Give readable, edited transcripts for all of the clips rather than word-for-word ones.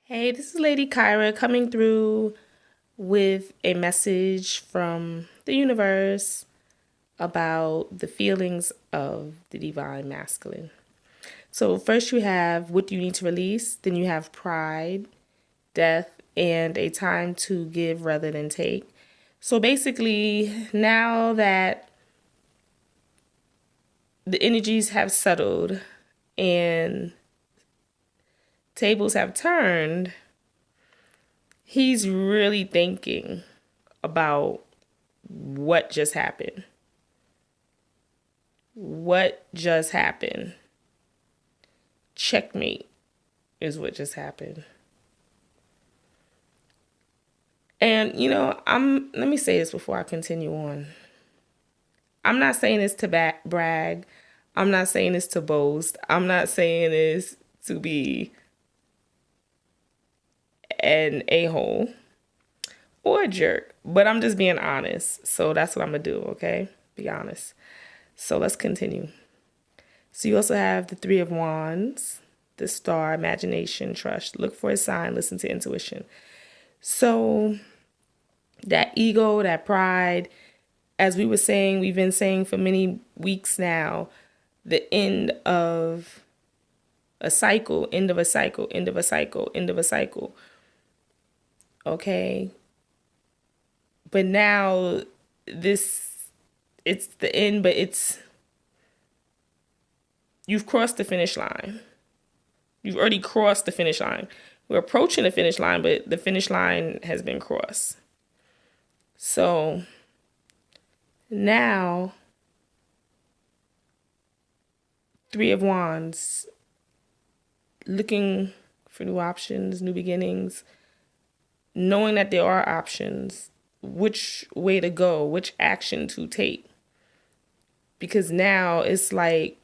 Hey, this is Lady Kayra coming through with a message from the universe about the feelings of the divine masculine. So, first you have what do you need to release, then you have pride, death, and a time to give rather than take. So, basically, now that the energies have settled and tables have turned, he's really thinking about what just happened. What just happened? Checkmate is what just happened. And let me say this before I continue on. I'm not saying this to brag. I'm not saying this to boast. I'm not saying this to be an a-hole or a jerk, but I'm just being honest. So that's what I'm going to do, okay? Be honest. So let's continue. So you also have the Three of Wands, the Star, imagination, trust. Look for a sign, listen to intuition. So that ego, that pride, as we were saying, we've been saying for many weeks now, the end of a cycle, end of a cycle, end of a cycle, end of a cycle. Okay. But now it's the end, but you've crossed the finish line. You've already crossed the finish line. We're approaching the finish line, but the finish line has been crossed. So now, Three of Wands, looking for new options, new beginnings, knowing that there are options, which way to go, which action to take. Because now it's like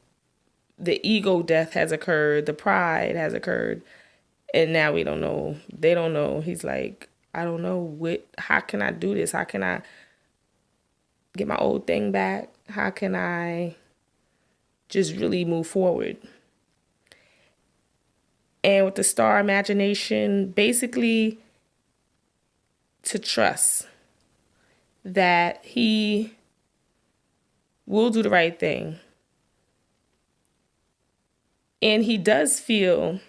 the ego death has occurred, the pride has occurred, and now we don't know. They don't know. He's like, I don't know how can I do this? How can I get my old thing back? How can I just really move forward? And with the star imagination, basically to trust that he will do the right thing. And he does feel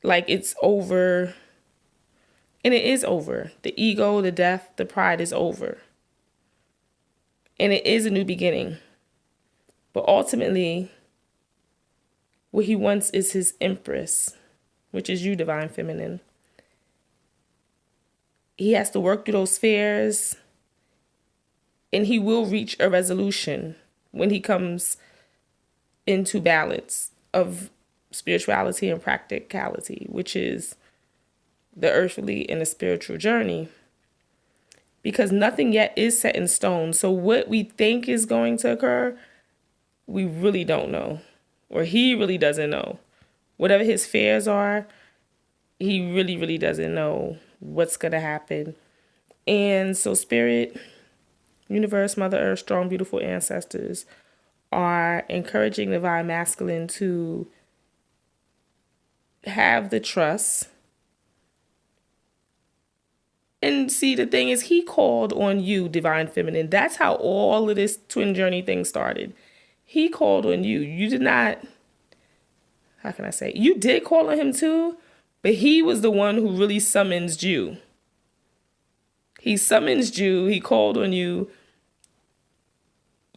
like it's over. And it is over. The ego, the death, the pride is over. And it is a new beginning. But ultimately, what he wants is his empress, which is you, divine feminine. He has to work through those fears, and he will reach a resolution when he comes into balance of spirituality and practicality, which is the earthly and the spiritual journey. Because nothing yet is set in stone. So what we think is going to occur, we really don't know. Or he really doesn't know. Whatever his fears are, he really, really doesn't know what's going to happen. And so spirit, universe, Mother Earth, strong, beautiful ancestors are encouraging the divine masculine to have the trust. And see, the thing is, he called on you, divine feminine. That's how all of this twin journey thing started. He called on you. You did not, how can I say? You did call on him too, but he was the one who really summons you. He summons you. He called on you.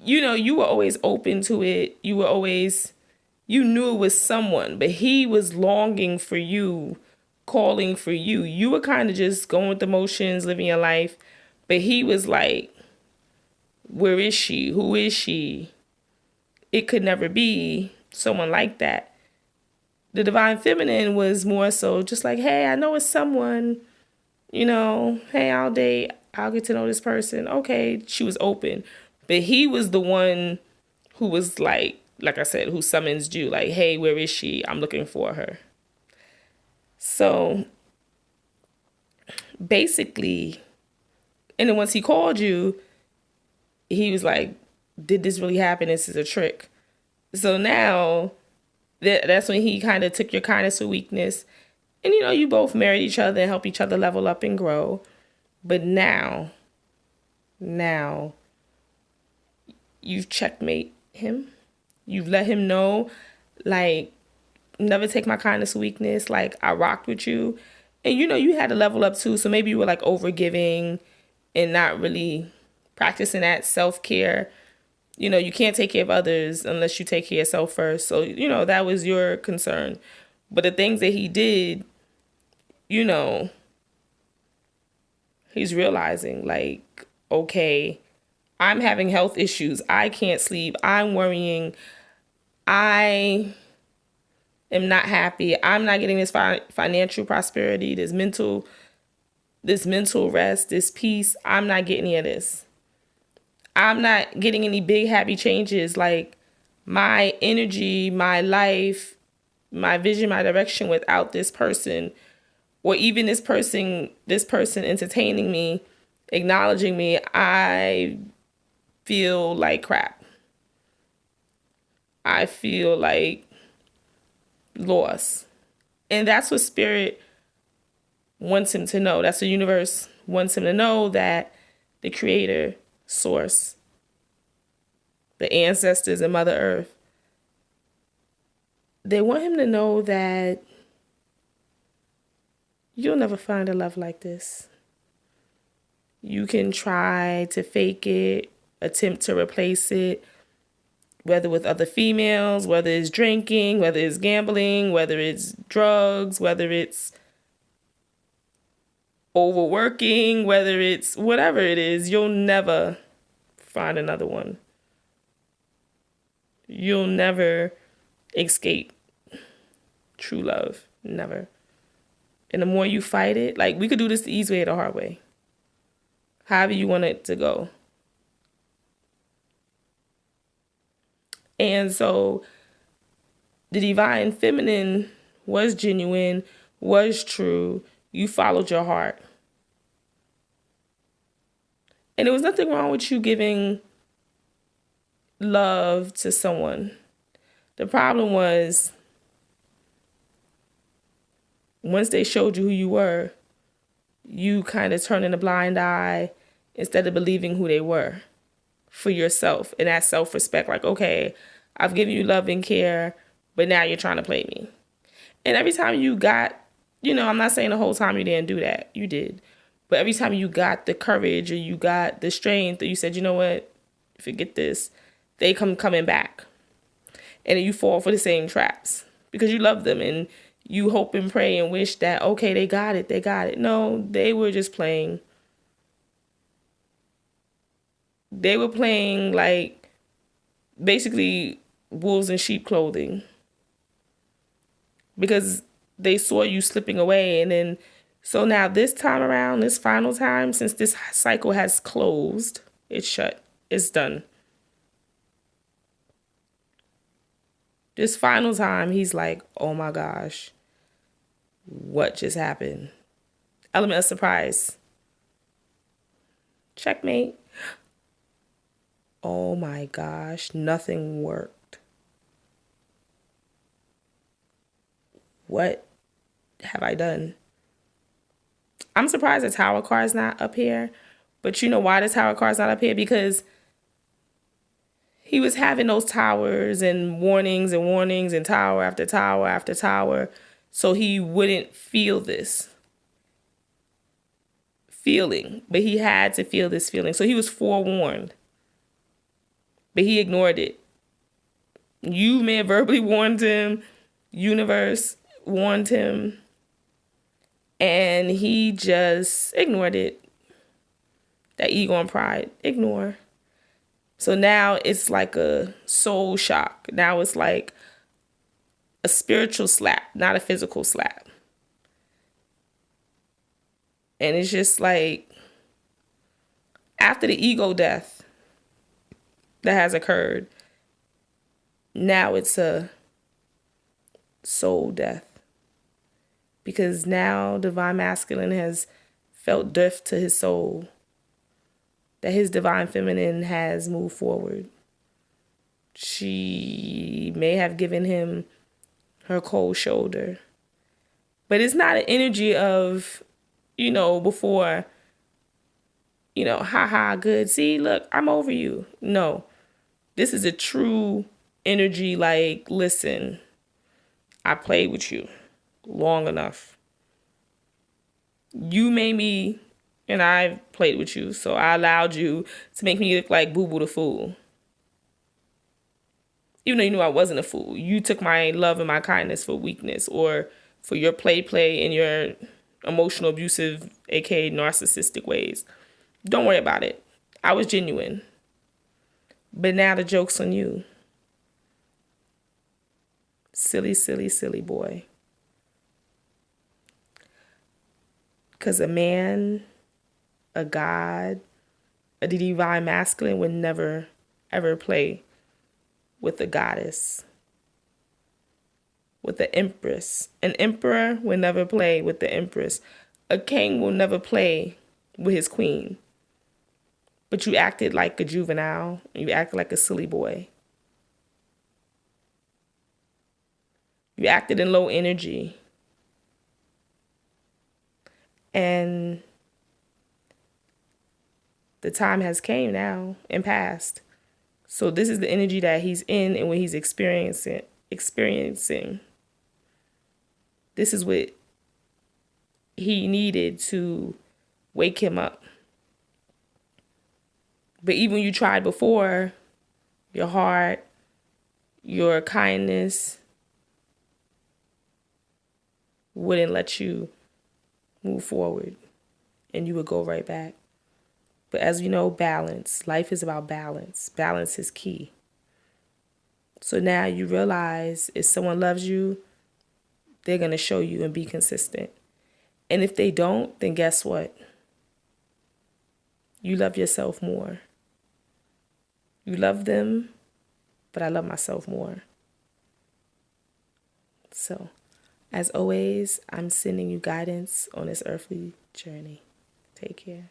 You were always open to it. You knew it was someone, but he was longing for you, calling for you. You were kind of just going with the motions, living your life. But he was like, where is she? Who is she? It could never be someone like that. The divine feminine was more so just like, hey, I know it's someone, hey, I'll date, I'll get to know this person. Okay, she was open. But he was the one who was like I said, who summons you, like, hey, where is she? I'm looking for her. So basically, and then once he called you, he was like, did this really happen? This is a trick. So now That's when he kind of took your kindness for weakness. And, you know, you both married each other and help each other level up and grow. But now, you've checkmate him. You've let him know, like, never take my kindness for weakness. Like, I rocked with you. And, you know, you had to level up too. So maybe you were like over giving and not really practicing that self-care. You know, you can't take care of others unless you take care of yourself first. So, you know, that was your concern. But the things that he did, you know, he's realizing, like, okay, I'm having health issues. I can't sleep. I'm worrying. I am not happy. I'm not getting this financial prosperity, this mental rest, this peace. I'm not getting any of this. I'm not getting any big happy changes. Like, my energy, my life, my vision, my direction without this person, or even this person entertaining me, acknowledging me, I feel like crap. I feel like lost. And that's what spirit wants him to know. That's the universe wants him to know, that the creator, source, the ancestors, and Mother Earth, they want him to know that you'll never find a love like this. You can try to fake it, attempt to replace it, whether with other females, whether it's drinking, whether it's gambling, whether it's drugs, whether it's overworking, whether it's whatever it is. You'll never find another one. You'll never escape true love. Never. And the more you fight it, like, we could do this the easy way or the hard way. However you want it to go. And so the divine feminine was genuine, was true. You followed your heart. And there was nothing wrong with you giving love to someone. The problem was, once they showed you who you were, you kind of turned in a blind eye instead of believing who they were for yourself. And that self-respect, like, okay, I've given you love and care, but now you're trying to play me. And every time you got, you know, I'm not saying the whole time you didn't do that. You did. But every time you got the courage or you got the strength that you said, you know what, forget this, they coming back. And then you fall for the same traps because you love them and you hope and pray and wish that, okay, they got it. No, they were just playing. They were playing like basically wolves in sheep clothing because they saw you slipping away. And then, so now this time around, this final time, since this cycle has closed, it's shut, it's done. This final time, he's like, oh my gosh, what just happened? Element of surprise. Checkmate. Oh my gosh, nothing worked. What have I done? I'm surprised the tower card's not up here. But you know why the tower card's not up here? Because he was having those towers and warnings and tower after tower after tower. So he wouldn't feel this feeling. But he had to feel this feeling. So he was forewarned. But he ignored it. You may have verbally warned him. Universe warned him. And he just ignored it. That ego and pride. Ignore. So now it's like a soul shock. Now it's like a spiritual slap, not a physical slap. And it's just like, after the ego death that has occurred, now it's a soul death. Because now divine masculine has felt death to his soul. That his divine feminine has moved forward. She may have given him her cold shoulder. But it's not an energy of, before, haha, good. See, look, I'm over you. No, this is a true energy like, listen, I played with you long enough. You made me, and I played with you, so I allowed you to make me look like Boo Boo the Fool. Even though you knew I wasn't a fool. You took my love and my kindness for weakness or for your play, and your emotional, abusive, aka narcissistic ways. Don't worry about it. I was genuine. But now the joke's on you. Silly, silly, silly boy. Because a man, a god, a divine masculine would never, ever play with a goddess, with the empress. An emperor will never play with the empress. A king will never play with his queen. But you acted like a juvenile. You acted like a silly boy. You acted in low energy. And the time has came now and passed. So this is the energy that he's in and what he's experiencing. This is what he needed to wake him up. But even when you tried before, your heart, your kindness wouldn't let you move forward, and you would go right back. But as you know, balance. Life is about balance. Balance is key. So now you realize if someone loves you, they're going to show you and be consistent. And if they don't, then guess what? You love yourself more. You love them, but I love myself more. So, as always, I'm sending you guidance on this earthly journey. Take care.